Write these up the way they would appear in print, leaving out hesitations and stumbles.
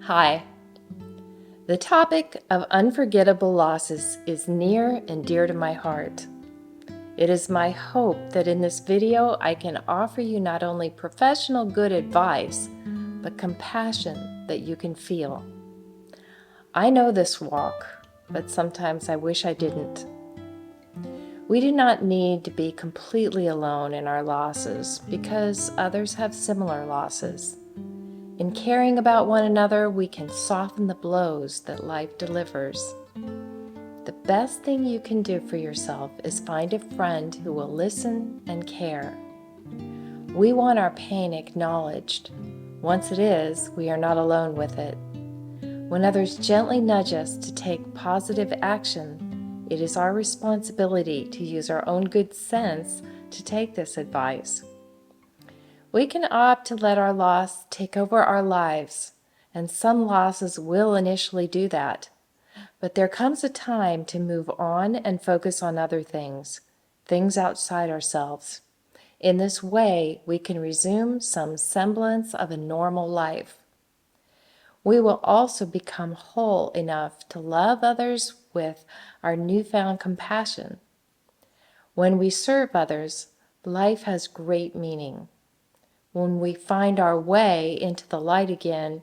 Hi. The topic of unforgettable losses is near and dear to my heart. It is my hope that in this video I can offer you not only professional good advice, but compassion that you can feel. I know this walk, but sometimes I wish I didn't. We do not need to be completely alone in our losses because others have similar losses. In caring about one another, we can soften the blows that life delivers. The best thing you can do for yourself is find a friend who will listen and care. We want our pain acknowledged. Once it is, we are not alone with it. When others gently nudge us to take positive action, it is our responsibility to use our own good sense to take this advice. We can opt to let our loss take over our lives, and some losses will initially do that. But there comes a time to move on and focus on other things outside ourselves. In this way, we can resume some semblance of a normal life. We will also become whole enough to love others with our newfound compassion. When we serve others, life has great meaning. When we find our way into the light again,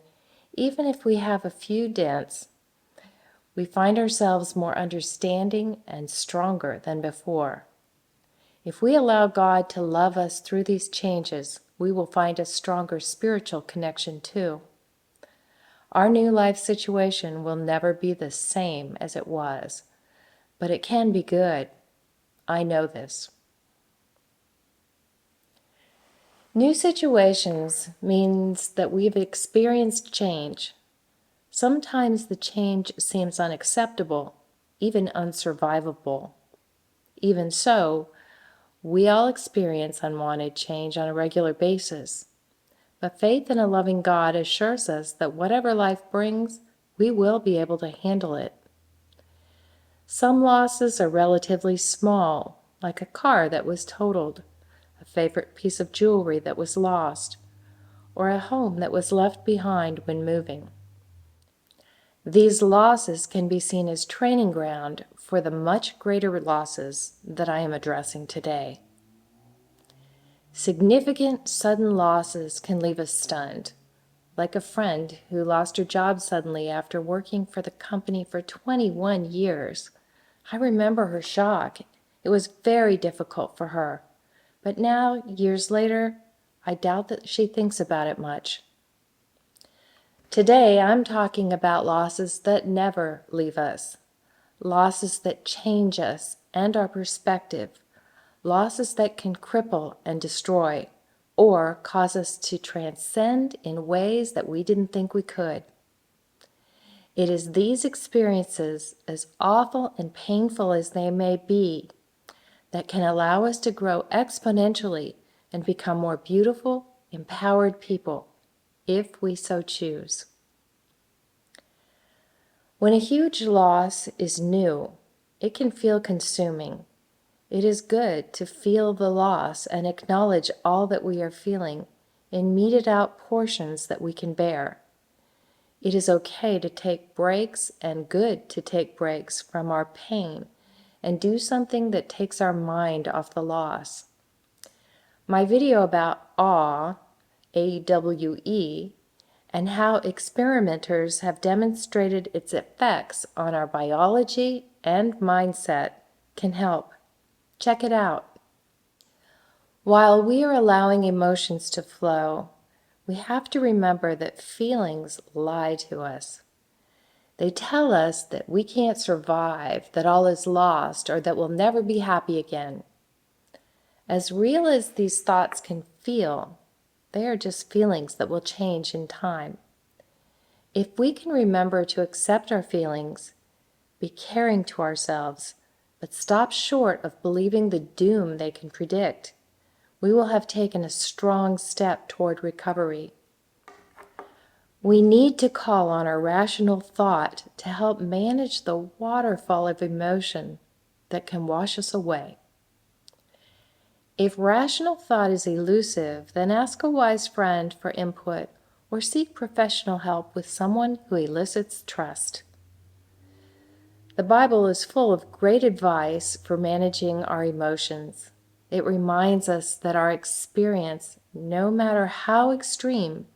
even if we have a few dents, we find ourselves more understanding and stronger than before. If we allow God to love us through these changes, we will find a stronger spiritual connection too. Our new life situation will never be the same as it was, but it can be good. I know this. New situations means that we've experienced change. Sometimes the change seems unacceptable, even unsurvivable. Even so, we all experience unwanted change on a regular basis. But faith in a loving God assures us that whatever life brings, we will be able to handle it. Some losses are relatively small, like a car that was totaled, a favorite piece of jewelry that was lost, or a home that was left behind when moving. These losses can be seen as training ground for the much greater losses that I am addressing today. Significant sudden losses can leave us stunned, like a friend who lost her job suddenly after working for the company for 21 years. I remember her shock. It was very difficult for her. But now, years later, I doubt that she thinks about it much. Today, I'm talking about losses that never leave us, losses that change us and our perspective, losses that can cripple and destroy, or cause us to transcend in ways that we didn't think we could. It is these experiences, as awful and painful as they may be, that can allow us to grow exponentially and become more beautiful, empowered people, if we so choose. When a huge loss is new, it can feel consuming. It is good to feel the loss and acknowledge all that we are feeling in meted out portions that we can bear. It is okay to take breaks and good to take breaks from our pain and do something that takes our mind off the loss. My video about awe, A-W-E, and how experimenters have demonstrated its effects on our biology and mindset can help. Check it out. While we are allowing emotions to flow, we have to remember that feelings lie to us. They tell us that we can't survive, that all is lost, or that we'll never be happy again. As real as these thoughts can feel, they are just feelings that will change in time. If we can remember to accept our feelings, be caring to ourselves, but stop short of believing the doom they can predict, we will have taken a strong step toward recovery. We need to call on our rational thought to help manage the waterfall of emotion that can wash us away. If rational thought is elusive, then ask a wise friend for input or seek professional help with someone who elicits trust. The Bible is full of great advice for managing our emotions. It reminds us that our experience, no matter how extreme,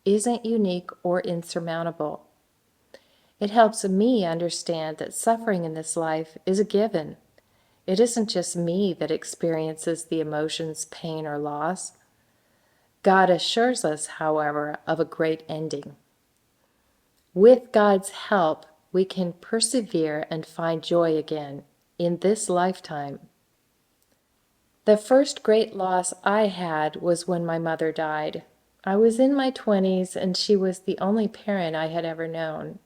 isn't unique or insurmountable. It helps me understand that suffering in this life is a given. It isn't just me that experiences the emotions, pain, or loss. God assures us, however, of a great ending. With God's help, we can persevere and find joy again in this lifetime. The first great loss I had was when my mother died. I was in my 20s and she was the only parent I had ever known.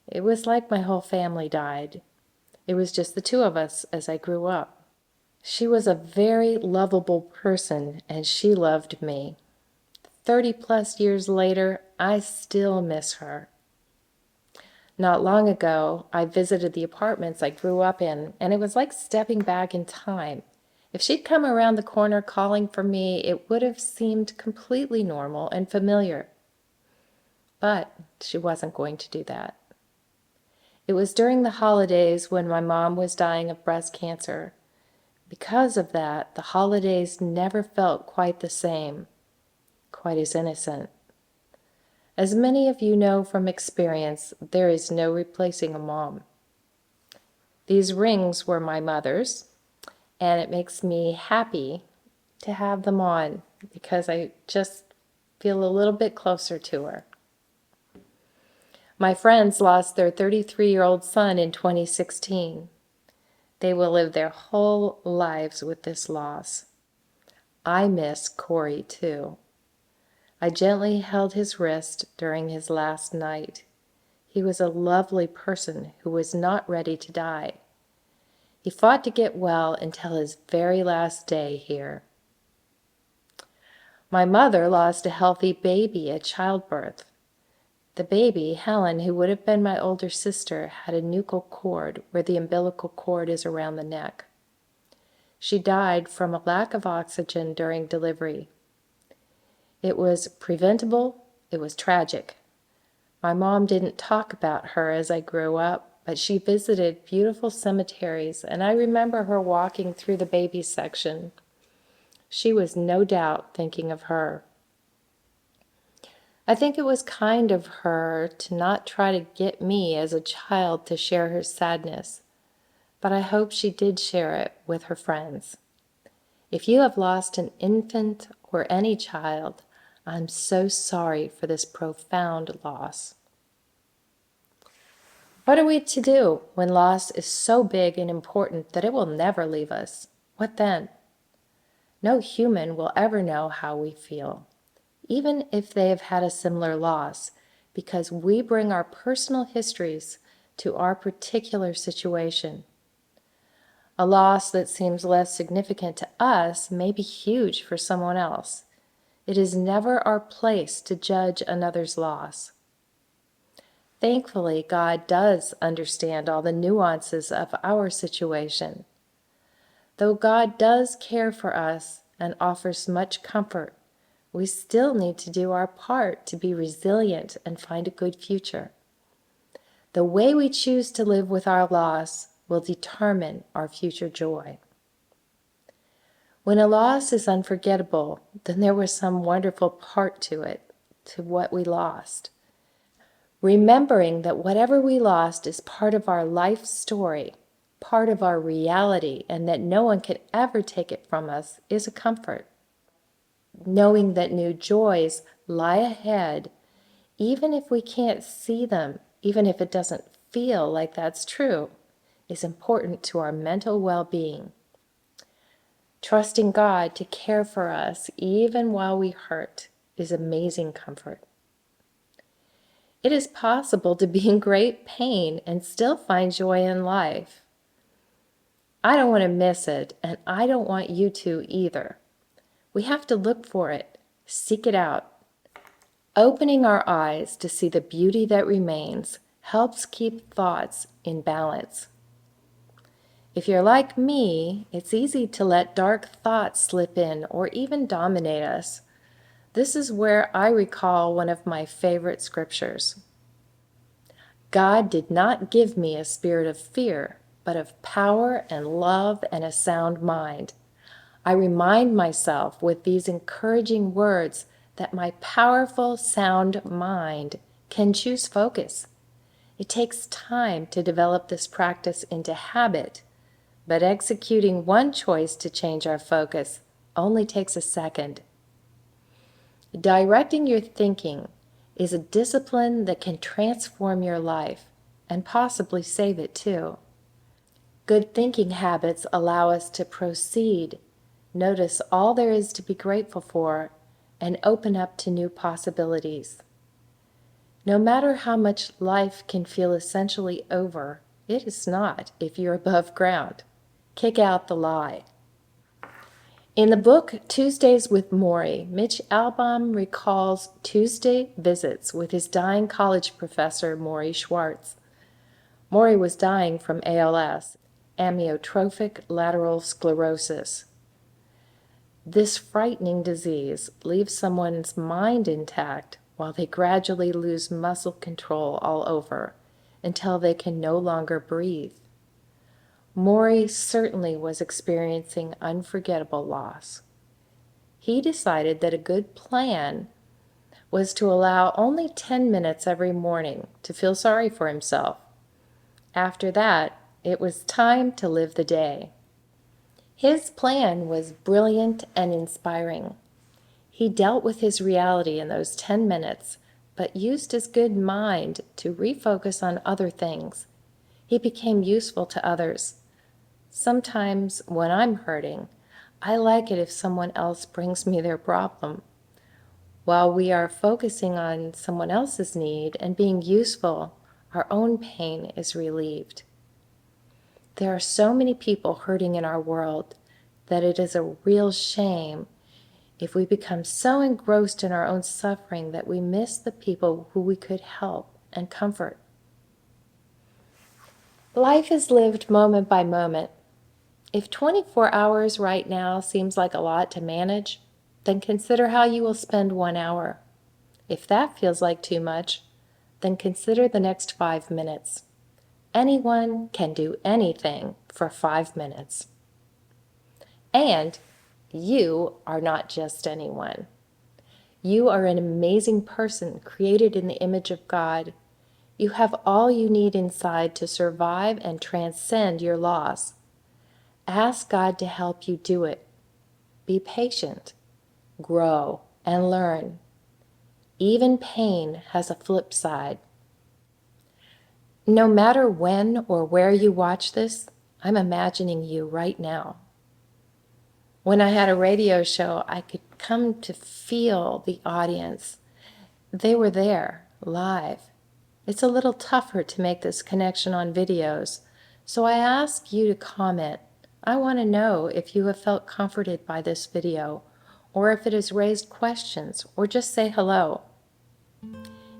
It was like my whole family died. It was just the two of us as I grew up. She was a very lovable person and she loved me. 30 plus years later, I still miss her. Not long ago, I visited the apartments I grew up in, and it was like stepping back in time. If she'd come around the corner calling for me, it would have seemed completely normal and familiar. But she wasn't going to do that. It was during the holidays when my mom was dying of breast cancer. Because of that, the holidays never felt quite the same, quite as innocent. As many of you know from experience, there is no replacing a mom. These rings were my mother's, and it makes me happy to have them on because I just feel a little bit closer to her. My friends lost their 33-year-old son in 2016. They will live their whole lives with this loss. I miss Corey too. I gently held his wrist during his last night. He was a lovely person who was not ready to die. He fought to get well until his very last day here. My mother lost a healthy baby at childbirth. The baby, Helen, who would have been my older sister, had a nuchal cord where the umbilical cord is around the neck. She died from a lack of oxygen during delivery. It was preventable, it was tragic. My mom didn't talk about her as I grew up, but she visited beautiful cemeteries, and I remember her walking through the baby section. She was no doubt thinking of her. I think it was kind of her to not try to get me as a child to share her sadness, but I hope she did share it with her friends. If you have lost an infant or any child, I'm so sorry for this profound loss. What are we to do when loss is so big and important that it will never leave us? What then? No human will ever know how we feel, even if they have had a similar loss, because we bring our personal histories to our particular situation. A loss that seems less significant to us may be huge for someone else. It is never our place to judge another's loss. Thankfully, God does understand all the nuances of our situation. Though God does care for us and offers much comfort, we still need to do our part to be resilient and find a good future. The way we choose to live with our loss will determine our future joy. When a loss is unforgettable, then there was some wonderful part to it, to what we lost. Remembering that whatever we lost is part of our life story, part of our reality, and that no one can ever take it from us is a comfort. Knowing that new joys lie ahead, even if we can't see them, even if it doesn't feel like that's true, is important to our mental well-being. Trusting God to care for us even while we hurt is amazing comfort. It is possible to be in great pain and still find joy in life. I don't want to miss it, and I don't want you to either. We have to look for it, seek it out. Opening our eyes to see the beauty that remains helps keep thoughts in balance. If you're like me, it's easy to let dark thoughts slip in or even dominate us. This is where I recall one of my favorite scriptures. God did not give me a spirit of fear, but of power and love and a sound mind. I remind myself with these encouraging words that my powerful, sound mind can choose focus. It takes time to develop this practice into habit, but executing one choice to change our focus only takes a second. Directing your thinking is a discipline that can transform your life and possibly save it too. Good thinking habits allow us to proceed, notice all there is to be grateful for, and open up to new possibilities. No matter how much life can feel essentially over, it is not if you're above ground. Kick out the lie. In the book Tuesdays with Maury, Mitch Albom recalls Tuesday visits with his dying college professor, Maury Schwartz. Maury was dying from ALS, amyotrophic lateral sclerosis. This frightening disease leaves someone's mind intact while they gradually lose muscle control all over until they can no longer breathe. Maury certainly was experiencing unforgettable loss. He decided that a good plan was to allow only 10 minutes every morning to feel sorry for himself. After that, it was time to live the day. His plan was brilliant and inspiring. He dealt with his reality in those 10 minutes, but used his good mind to refocus on other things. He became useful to others. Sometimes when I'm hurting, I like it if someone else brings me their problem. While we are focusing on someone else's need and being useful, our own pain is relieved. There are so many people hurting in our world that it is a real shame if we become so engrossed in our own suffering that we miss the people who we could help and comfort. Life is lived moment by moment. If 24 hours right now seems like a lot to manage, then consider how you will spend 1 hour. If that feels like too much, then consider the next 5 minutes. Anyone can do anything for 5 minutes. And you are not just anyone. You are an amazing person created in the image of God. You have all you need inside to survive and transcend your loss. Ask God to help you do it. Be patient, grow, and learn. Even pain has a flip side. No matter when or where you watch this, I'm imagining you right now. When I had a radio show, I could come to feel the audience. They were there, live. It's a little tougher to make this connection on videos, so I ask you to comment. I want to know if you have felt comforted by this video, or if it has raised questions, or just say hello.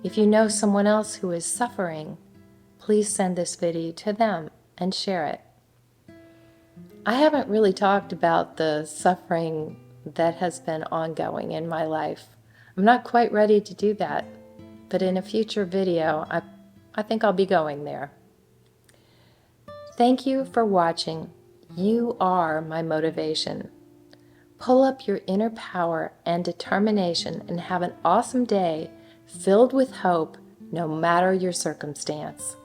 If you know someone else who is suffering, please send this video to them and share it. I haven't really talked about the suffering that has been ongoing in my life. I'm not quite ready to do that, but in a future video, I think I'll be going there. Thank you for watching. You are my motivation. Pull up your inner power and determination and have an awesome day filled with hope no matter your circumstance.